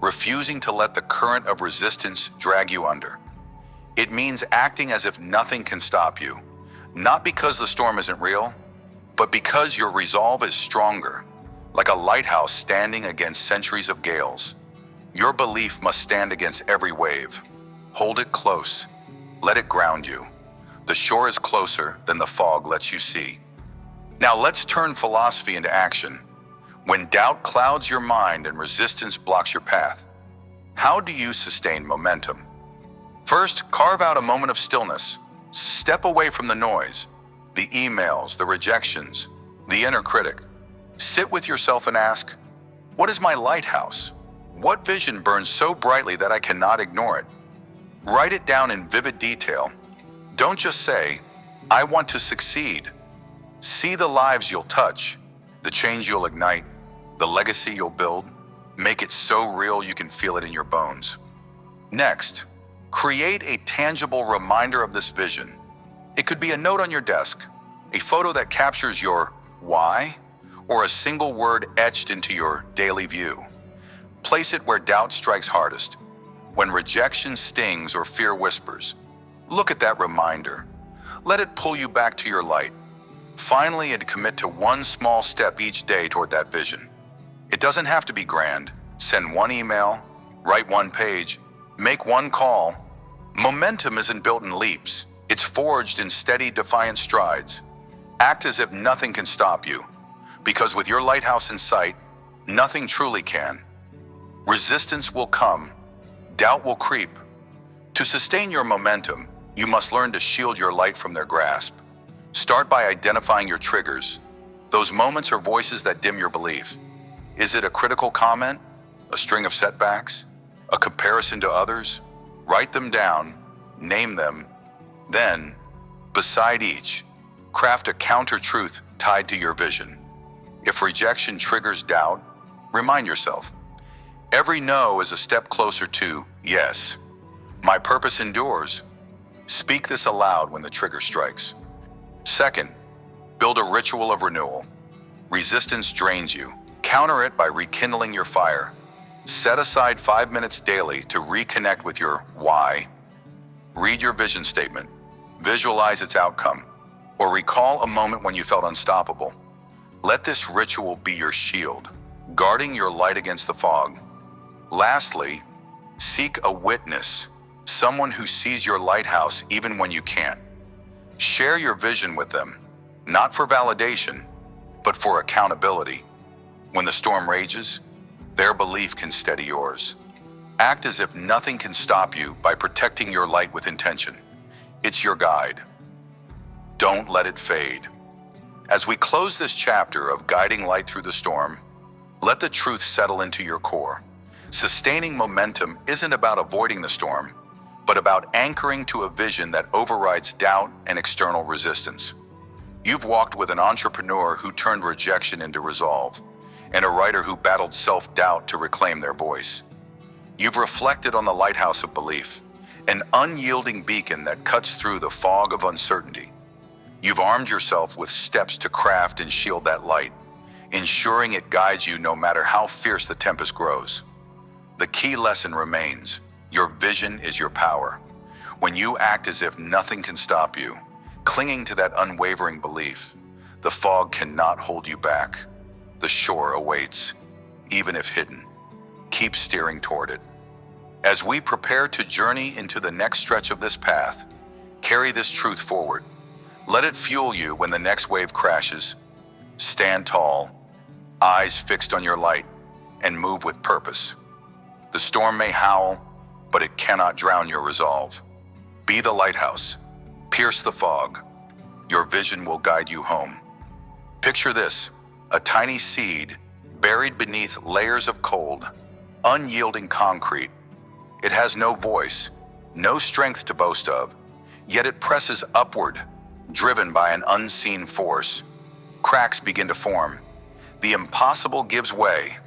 refusing to let the current of resistance drag you under. It means acting as if nothing can stop you, not because the storm isn't real, but because your resolve is stronger, like a lighthouse standing against centuries of gales. Your belief must stand against every wave. Hold it close. Let it ground you. The shore is closer than the fog lets you see. Now let's turn philosophy into action. When doubt clouds your mind and resistance blocks your path, how do you sustain momentum? First, carve out a moment of stillness. Step away from the noise, the emails, the rejections, the inner critic. Sit with yourself and ask, what is my lighthouse? What vision burns so brightly that I cannot ignore it? Write it down in vivid detail. Don't just say, I want to succeed. See the lives you'll touch, the change you'll ignite, the legacy you'll build. Make it so real you can feel it in your bones. Next, create a tangible reminder of this vision. It could be a note on your desk, a photo that captures your why, or a single word etched into your daily view. Place it where doubt strikes hardest, when rejection stings or fear whispers. Look at that reminder. Let it pull you back to your light. Finally, and commit to one small step each day toward that vision. It doesn't have to be grand. Send one email, write one page, make one call. Momentum isn't built in leaps. It's forged in steady, defiant strides. Act as if nothing can stop you, because with your lighthouse in sight, nothing truly can. Resistance will come. Doubt will creep. To sustain your momentum, you must learn to shield your light from their grasp. Start by identifying your triggers, those moments or voices that dim your belief. Is it a critical comment? A string of setbacks? A comparison to others? Write them down, name them. Then, beside each, craft a counter-truth tied to your vision. If rejection triggers doubt, remind yourself, every no is a step closer to yes. My purpose endures. Speak this aloud when the trigger strikes. Second, build a ritual of renewal. Resistance drains you. Counter it by rekindling your fire. Set aside 5 minutes daily to reconnect with your why. Read your vision statement. Visualize its outcome. Or recall a moment when you felt unstoppable. Let this ritual be your shield, guarding your light against the fog. Lastly, seek a witness, someone who sees your lighthouse even when you can't. Share your vision with them, not for validation, but for accountability. When the storm rages, their belief can steady yours. Act as if nothing can stop you by protecting your light with intention. It's your guide. Don't let it fade. As we close this chapter of guiding light through the storm, let the truth settle into your core. Sustaining momentum isn't about avoiding the storm, but about anchoring to a vision that overrides doubt and external resistance. You've walked with an entrepreneur who turned rejection into resolve, and a writer who battled self-doubt to reclaim their voice. You've reflected on the lighthouse of belief, an unyielding beacon that cuts through the fog of uncertainty. You've armed yourself with steps to craft and shield that light, ensuring it guides you no matter how fierce the tempest grows. The key lesson remains: your vision is your power. When you act as if nothing can stop you, clinging to that unwavering belief, the fog cannot hold you back. The shore awaits, even if hidden. Keep steering toward it. As we prepare to journey into the next stretch of this path, carry this truth forward. Let it fuel you when the next wave crashes. Stand tall, eyes fixed on your light, and move with purpose. The storm may howl, but it cannot drown your resolve. Be the lighthouse. Pierce the fog. Your vision will guide you home. Picture this: a tiny seed buried beneath layers of cold, unyielding concrete. It has no voice, no strength to boast of, yet it presses upward, driven by an unseen force. Cracks begin to form. The impossible gives way.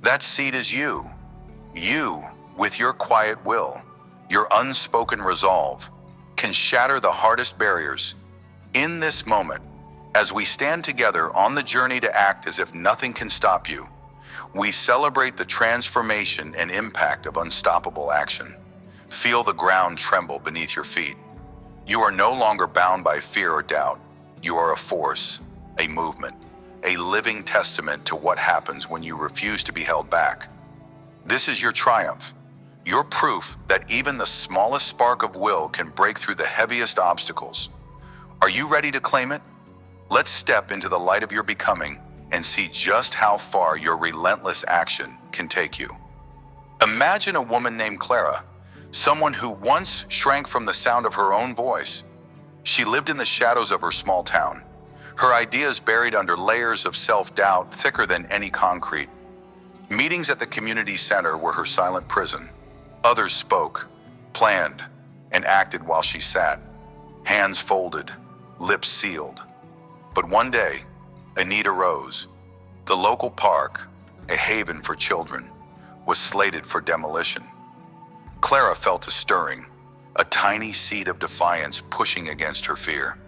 That seed is you. You, with your quiet will, your unspoken resolve, can shatter the hardest barriers. In this moment, as we stand together on the journey to act as if nothing can stop you, we celebrate the transformation and impact of unstoppable action. Feel the ground tremble beneath your feet. You are no longer bound by fear or doubt. You are a force, a movement, a living testament to what happens when you refuse to be held back. This is your triumph, your proof that even the smallest spark of will can break through the heaviest obstacles. Are you ready to claim it? Let's step into the light of your becoming and see just how far your relentless action can take you. Imagine a woman named Clara, someone who once shrank from the sound of her own voice. She lived in the shadows of her small town, her ideas buried under layers of self-doubt thicker than any concrete. Meetings at the community center were her silent prison. Others spoke, planned, and acted while she sat, hands folded, lips sealed. But one day, a need arose. The local park, a haven for children, was slated for demolition. Clara felt a stirring, a tiny seed of defiance pushing against her fear.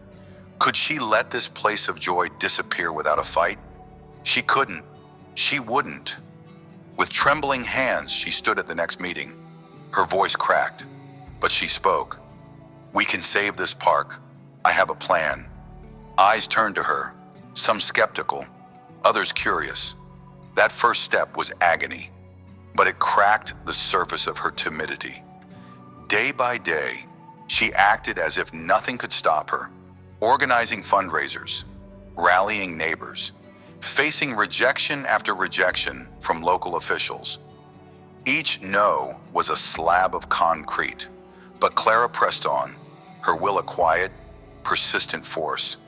Could she let this place of joy disappear without a fight? She couldn't. She wouldn't. With trembling hands, she stood at the next meeting. Her voice cracked, but she spoke. "We can save this park. I have a plan." Eyes turned to her, some skeptical, others curious. That first step was agony, but it cracked the surface of her timidity. Day by day, she acted as if nothing could stop her, organizing fundraisers, rallying neighbors, facing rejection after rejection from local officials. Each no was a slab of concrete, but Clara pressed on, her will a quiet, persistent force.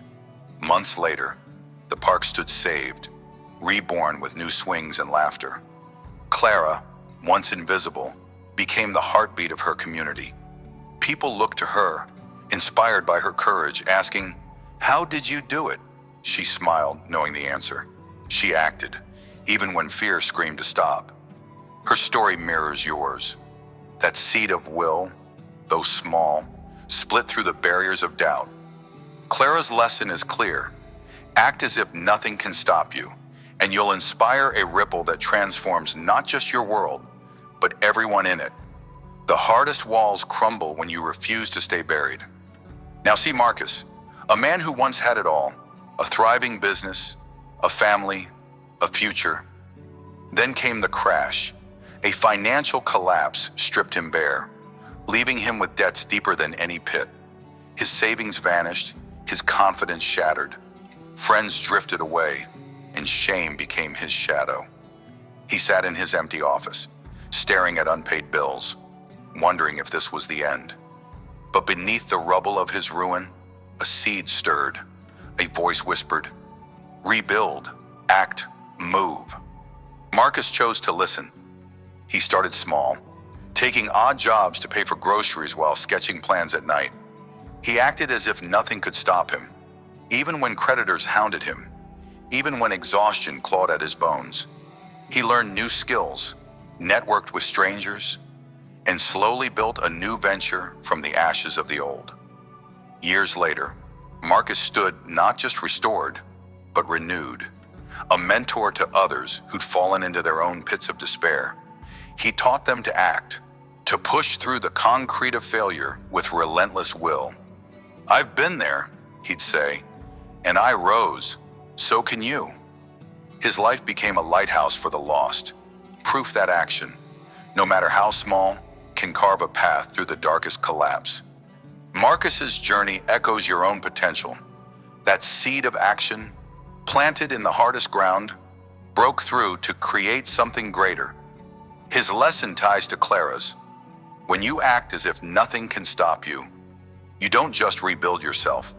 Months later, the park stood saved, reborn with new swings and laughter. Clara, once invisible, became the heartbeat of her community. People looked to her, inspired by her courage, asking, "How did you do it?" She smiled, knowing the answer. She acted, even when fear screamed to stop. Her story mirrors yours. That seed of will, though small, split through the barriers of doubt. Clara's lesson is clear. Act as if nothing can stop you, and you'll inspire a ripple that transforms not just your world, but everyone in it. The hardest walls crumble when you refuse to stay buried. Now see Marcus, a man who once had it all, a thriving business, a family, a future. Then came the crash. A financial collapse stripped him bare, leaving him with debts deeper than any pit. His savings vanished, his confidence shattered. Friends drifted away, and shame became his shadow. He sat in his empty office, staring at unpaid bills, wondering if this was the end. But beneath the rubble of his ruin, a seed stirred. A voice whispered, "Rebuild, act, move." Marcus chose to listen. He started small, taking odd jobs to pay for groceries while sketching plans at night. He acted as if nothing could stop him, even when creditors hounded him, even when exhaustion clawed at his bones. He learned new skills, networked with strangers, and slowly built a new venture from the ashes of the old. Years later, Marcus stood not just restored, but renewed, a mentor to others who'd fallen into their own pits of despair. He taught them to act, to push through the concrete of failure with relentless will. "I've been there," he'd say, "and I rose, so can you." His life became a lighthouse for the lost, proof that action, no matter how small, can carve a path through the darkest collapse. Marcus's journey echoes your own potential. That seed of action, planted in the hardest ground, broke through to create something greater. His lesson ties to Clara's. When you act as if nothing can stop you, you don't just rebuild yourself.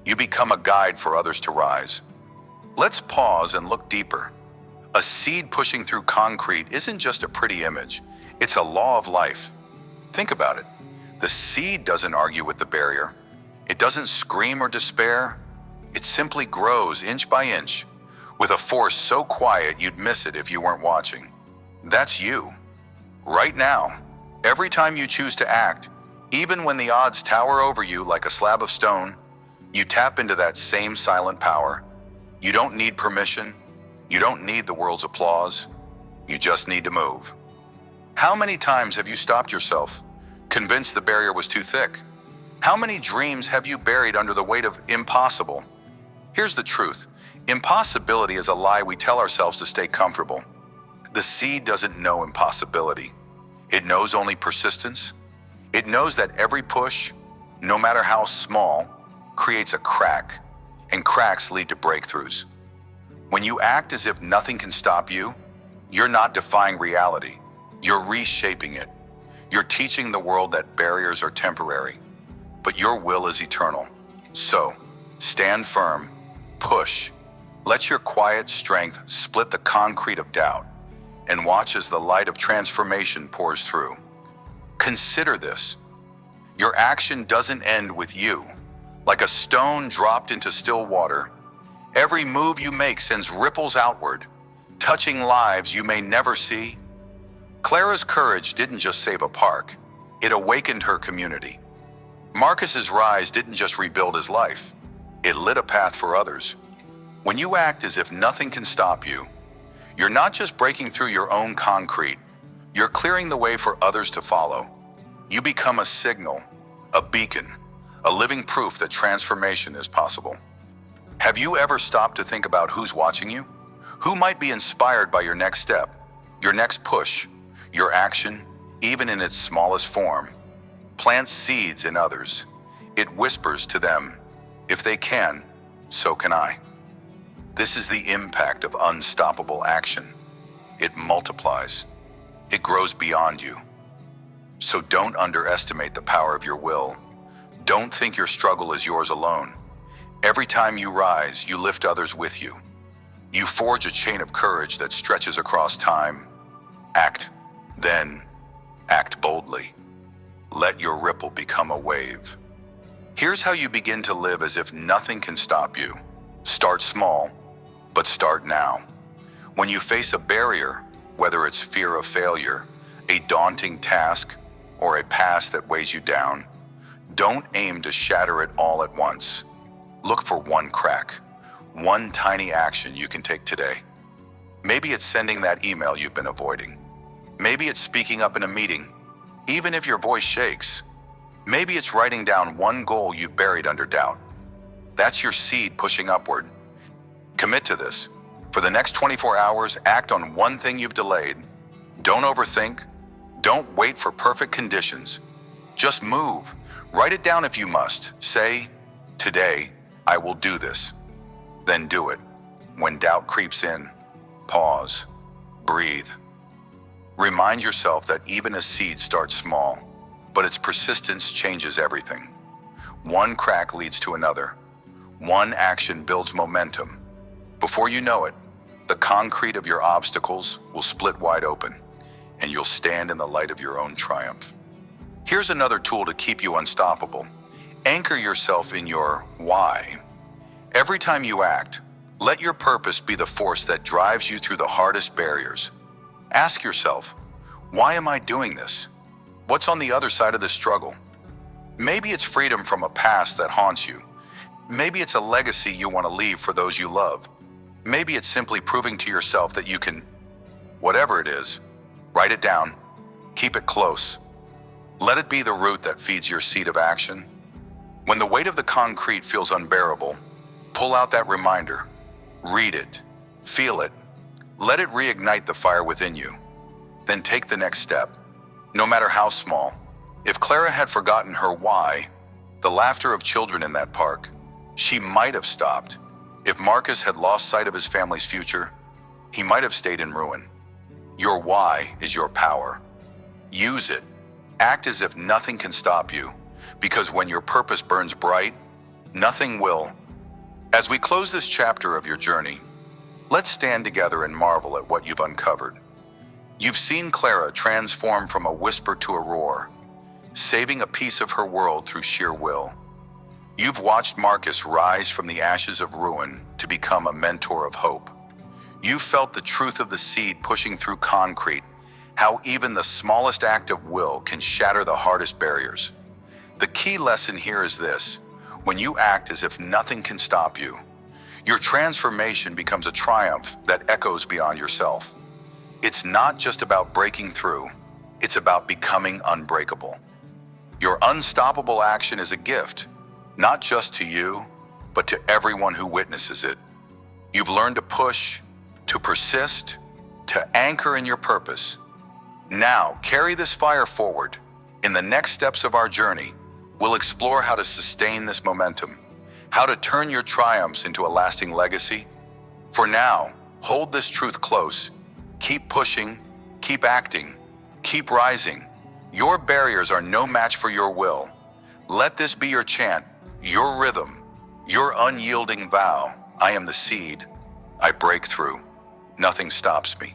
You become a guide for others to rise. Let's pause and look deeper. A seed pushing through concrete isn't just a pretty image. It's a law of life. Think about it. The seed doesn't argue with the barrier. It doesn't scream or despair. It simply grows inch by inch, with a force so quiet you'd miss it if you weren't watching. That's you. Right now, every time you choose to act, even when the odds tower over you like a slab of stone, you tap into that same silent power. You don't need permission. You don't need the world's applause. You just need to move. How many times have you stopped yourself, convinced the barrier was too thick? How many dreams have you buried under the weight of impossible? Here's the truth. Impossibility is a lie we tell ourselves to stay comfortable. The seed doesn't know impossibility. It knows only persistence. It knows that every push, no matter how small, creates a crack, and cracks lead to breakthroughs. When you act as if nothing can stop you, you're not defying reality. You're reshaping it. You're teaching the world that barriers are temporary, but your will is eternal. So, stand firm, push. Let your quiet strength split the concrete of doubt, and watch as the light of transformation pours through. Consider this. Your action doesn't end with you. Like a stone dropped into still water, every move you make sends ripples outward, touching lives you may never see. Clara's courage didn't just save a park, it awakened her community. Marcus's rise didn't just rebuild his life, it lit a path for others. When you act as if nothing can stop you, you're not just breaking through your own concrete, you're clearing the way for others to follow. You become a signal, a beacon, a living proof that transformation is possible. Have you ever stopped to think about who's watching you? Who might be inspired by your next step, your next push, your action, even in its smallest form? Plant seeds in others. It whispers to them, if they can, so can I. This is the impact of unstoppable action. It multiplies. It grows beyond you. So don't underestimate the power of your will. Don't think your struggle is yours alone. Every time you rise, you lift others with you. You forge a chain of courage that stretches across time. Act, then act boldly. Let your ripple become a wave. Here's how you begin to live as if nothing can stop you. Start small, but start now. When you face a barrier, whether it's fear of failure, a daunting task, or a past that weighs you down, don't aim to shatter it all at once. Look for one crack, one tiny action you can take today. Maybe it's sending that email you've been avoiding. Maybe it's speaking up in a meeting, even if your voice shakes. Maybe it's writing down one goal you've buried under doubt. That's your seed pushing upward. Commit to this. For the next 24 hours, act on one thing you've delayed. Don't overthink. Don't wait for perfect conditions. Just move. Write it down if you must. Say, today, I will do this. Then do it. When doubt creeps in, pause, breathe. Remind yourself that even a seed starts small, but its persistence changes everything. One crack leads to another. One action builds momentum. Before you know it, the concrete of your obstacles will split wide open, and you'll stand in the light of your own triumph. Here's another tool to keep you unstoppable. Anchor yourself in your why. Every time you act, let your purpose be the force that drives you through the hardest barriers. Ask yourself, why am I doing this? What's on the other side of this struggle? Maybe it's freedom from a past that haunts you. Maybe it's a legacy you want to leave for those you love. Maybe it's simply proving to yourself that you can. Whatever it is, write it down. Keep it close. Let it be the root that feeds your seed of action. When the weight of the concrete feels unbearable, pull out that reminder. Read it. Feel it. Let it reignite the fire within you. Then take the next step, no matter how small. If Clara had forgotten her why, the laughter of children in that park, she might have stopped. If Marcus had lost sight of his family's future, he might have stayed in ruin. Your why is your power. Use it. Act as if nothing can stop you, because when your purpose burns bright, nothing will. As we close this chapter of your journey, let's stand together and marvel at what you've uncovered. You've seen Clara transform from a whisper to a roar, saving a piece of her world through sheer will. You've watched Marcus rise from the ashes of ruin to become a mentor of hope. You've felt the truth of the seed pushing through concrete, how even the smallest act of will can shatter the hardest barriers. The key lesson here is this: when you act as if nothing can stop you, your transformation becomes a triumph that echoes beyond yourself. It's not just about breaking through, it's about becoming unbreakable. Your unstoppable action is a gift, not just to you, but to everyone who witnesses it. You've learned to push, to persist, to anchor in your purpose. Now, carry this fire forward. In the next steps of our journey, we'll explore how to sustain this momentum, how to turn your triumphs into a lasting legacy. For now, hold this truth close. Keep pushing, keep acting, keep rising. Your barriers are no match for your will. Let this be your chant, your rhythm, your unyielding vow. I am the seed. I break through. Nothing stops me.